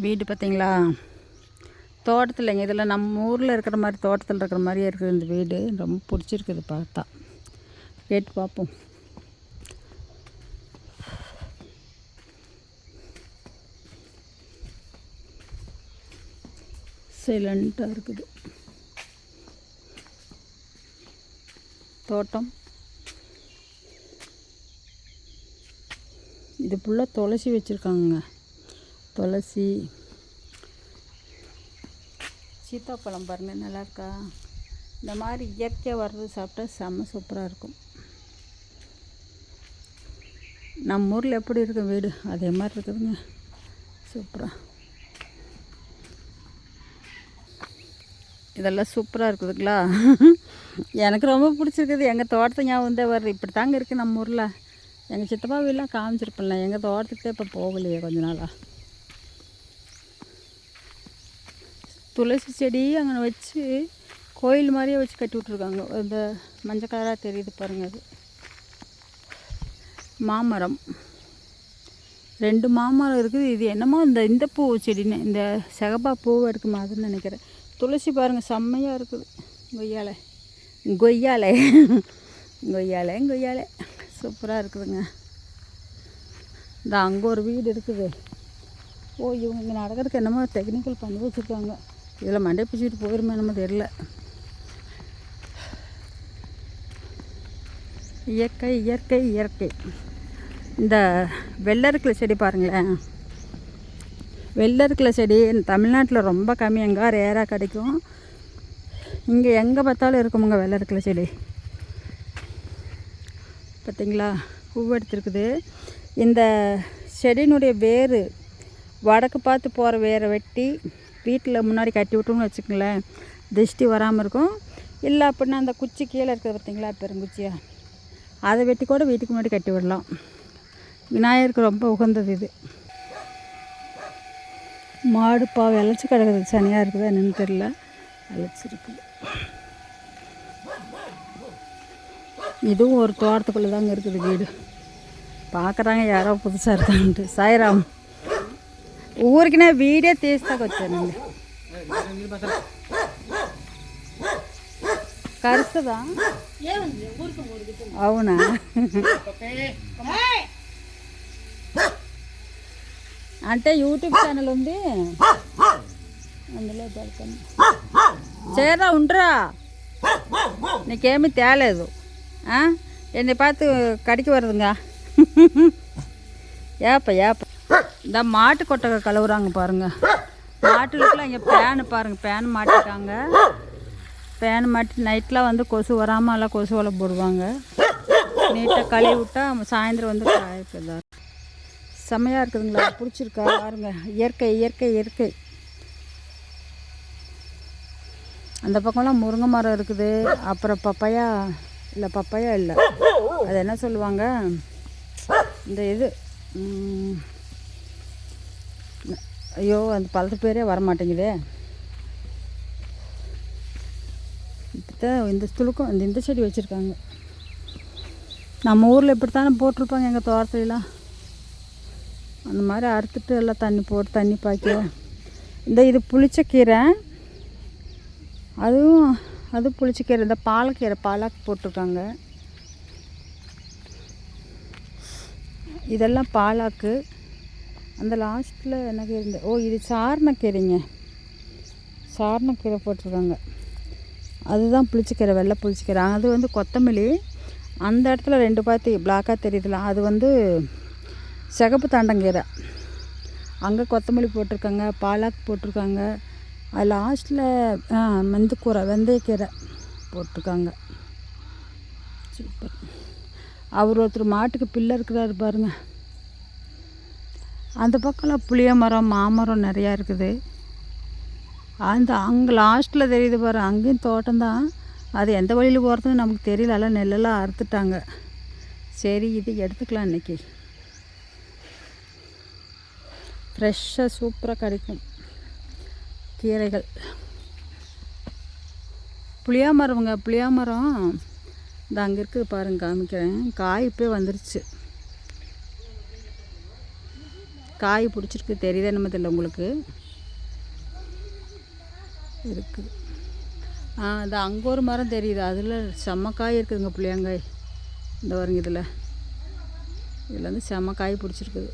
வீடு பார்த்தீங்களா, தோட்டத்தில் இல்லைங்க, இதில் நம்ம ஊரில் இருக்கிற மாதிரி தோட்டத்தில் இருக்கிற மாதிரியே இருக்குது இந்த வீடு. ரொம்ப பிடிச்சிருக்குது பார்த்தா. கேட்டு பார்ப்போம். சைலண்ட்டாக இருக்குது தோட்டம். இது ஃபுல்லாக துளசி வச்சுருக்காங்க. துளசி, சீத்தாப்பழம் பாருங்கள், நல்லா இருக்கா? இந்த மாதிரி இயற்கையாக வர்றது சாப்பிட்டா செம்ம சூப்பராக இருக்கும். நம்ம ஊரில் எப்படி இருக்கும் வீடு, அதே மாதிரி இருக்குதுங்க, சூப்பராக. இதெல்லாம் சூப்பராக இருக்குதுங்களா? எனக்கு ரொம்ப பிடிச்சிருக்குது. எங்கள் தோட்டத்தை ஞாபகம் தான் வருது. இப்படி தாங்க இருக்குது நம்ம ஊரில். எங்கள் சித்தப்பா வீடெலாம் காமிச்சிருப்பேன்ல, எங்கள் தோட்டத்துக்கு இப்போ போகலையே கொஞ்ச நாளாக. துளசி செடி அங்கே வச்சு கோயில் மாதிரியே வச்சு கட்டி விட்ருக்காங்க. இந்த மஞ்சள் கலராக தெரியுது பாருங்கள், அது மாமரம். 2 மாமரம் இருக்குது. இது என்னமோ இந்த பூ செடின்னு, இந்த சிகப்பா பூவை இருக்குமா அதுன்னு நினைக்கிறேன். துளசி பாருங்கள், செம்மையாக இருக்குது. கொய்யாலை சூப்பராக இருக்குதுங்க. இந்த அங்கே ஒரு வீடு இருக்குது. ஓ, இவங்க இங்கே நடக்கிறதுக்கு என்னமோ டெக்னிக்கல் பண்ணி வச்சுருக்காங்க. இதில் மண்டை பிடிச்சிட்டு போயிருமே என்னமோ தெரியல. இயற்கை. இந்த வெள்ளரிக்கலை செடி பாருங்களேன். வெள்ளரிக்கலை செடி தமிழ்நாட்டில் ரொம்ப கம்மி, எங்கே ரேராக கிடைக்கும். இங்கே எங்கே பார்த்தாலும் இருக்குமுங்க வெள்ளரிக்கலை செடி. பார்த்திங்களா, பூ எடுத்துருக்குது. இந்த செடியினுடைய வேர் வடக்கு பார்த்து போகிற வேரை வெட்டி வீட்டில் முன்னாடி கட்டி விட்டோம்னு வச்சுக்கோங்களேன், திருஷ்டி வராமல் இருக்கும். இல்லை அப்படின்னா அந்த குச்சி கீழே இருக்கிறது பார்த்திங்களா, பெருங்குச்சியாக, அதை வெட்டி கூட வீட்டுக்கு முன்னாடி கட்டி விடலாம். விநாயகருக்கு ரொம்ப உகந்தது இது. மாடு பாவை இழைச்சி கிடக்குது. சனியாக இருக்குதா என்னன்னு தெரியல, இழைச்சிருக்குது. இதுவும் ஒரு தோட்டத்துக்குள்ளே தாங்க இருக்குது வீடு. பார்க்குறாங்க யாரோ புதுசாக இருக்கான்ட்டு. சாய்ராம் ஊருக்குன்னா வீடே தேய்ச்சி வச்சானுங்க. కరుస్తుందా? అవునా? అంటే యూట్యూబ్ ఛానల్ ఉంది, అందులో పెడతాను. చేరా ఉండరా, నీకేమీ తేలేదు. என்னை பார்த்து கடிக்க வருதுங்க. ஏப்ப இந்த மாட்டு கொட்டகை கழுவுறாங்க பாருங்கள். மாட்டுக்கெலாம் இங்கே பேனு பாருங்கள், பேன் மாட்டிட்டாங்க. பேன் மாட்டி நைட்லாம் வந்து கொசு வராமல் எல்லாம் கொசு வலை போடுவாங்க. நீட்டாக கழுவி விட்டால் சாயந்தரம் வந்து காய்க்குதா. செம்மையாக இருக்குதுங்களா? பிடிச்சிருக்கா பாருங்க. இயற்கை. அந்த பக்கம்லாம் முருங்கை மரம் இருக்குது. அப்புறம் பப்பாயா இல்லை, அது என்ன சொல்லுவாங்க, இந்த இது, ஐயோ அந்த பழத்து பேரே வரமாட்டேங்குதே. இப்போதான் இந்த துளுக்கம் இந்த செடி வச்சுருக்காங்க. நம்ம ஊரில் இப்படித்தானே போட்டிருப்பாங்க எங்கள் தோட்டத்துலாம். அந்த மாதிரி அறுத்துட்டு எல்லாம் தண்ணி போட்டு தண்ணி பாய்க்க. இது புளிச்சக்கீரை, அது புளிச்சக்கீரை. இந்த பாலாக்கு போட்டிருக்காங்க. இதெல்லாம் பாலாக்கு. அந்த லாஸ்ட்டில் என்ன கீரை, இது சாரணக்கீரைங்க. சாரணக்கீரை போட்டிருக்காங்க. அதுதான் புளிச்சக்கீரை, வெள்ளை புளிச்சக்கீரை. அது வந்து கொத்தமல்லி. அந்த இடத்துல 2 பார்த்து பிளாக்காக தெரியுதுல, அது வந்து சிகப்பு தாண்டங்கீரை. அங்கே கொத்தமல்லி போட்டிருக்காங்க, பாலாக்கு போட்டிருக்காங்க. அது லாஸ்ட்டில் வெந்தயக்கீரை போட்டிருக்காங்க. சூப்பர். அவர் ஒருத்தர் மாட்டுக்கு பிள்ளை இருக்கிறாரு பாருங்க. அந்த பக்கம்லாம் புளிய மரம், மாமரம் நிறையா இருக்குது. அங்கே லாஸ்ட்டில் தெரியுது பாரு, அங்கேயும் தோட்டம்தான். அது எந்த வழியில் போகிறதுன்னு நமக்கு தெரியல. எல்லாம் நெல்லெல்லாம் அறுத்துட்டாங்க. சரி, இது எடுத்துக்கலாம். இன்றைக்கி ஃப்ரெஷ்ஷாக சூப்பராக கிடைக்கும் கீரைகள். புளியாமரம் இந்த அங்கே இருக்குது பாருங்க, காமிக்கிறேன். காய் இப்போ வந்துருச்சு. காய் பிடிச்சிருக்கு, தெரியுதா என்னமோ தெரியல உங்களுக்கு. இருக்குது. அது அங்கே ஒரு மரம் தெரியுது, அதில் செம்ம காய் இருக்குதுங்க, புளியங்காய். இந்த பாருங்க, இதில் வந்து செம்ம காய் பிடிச்சிருக்குது.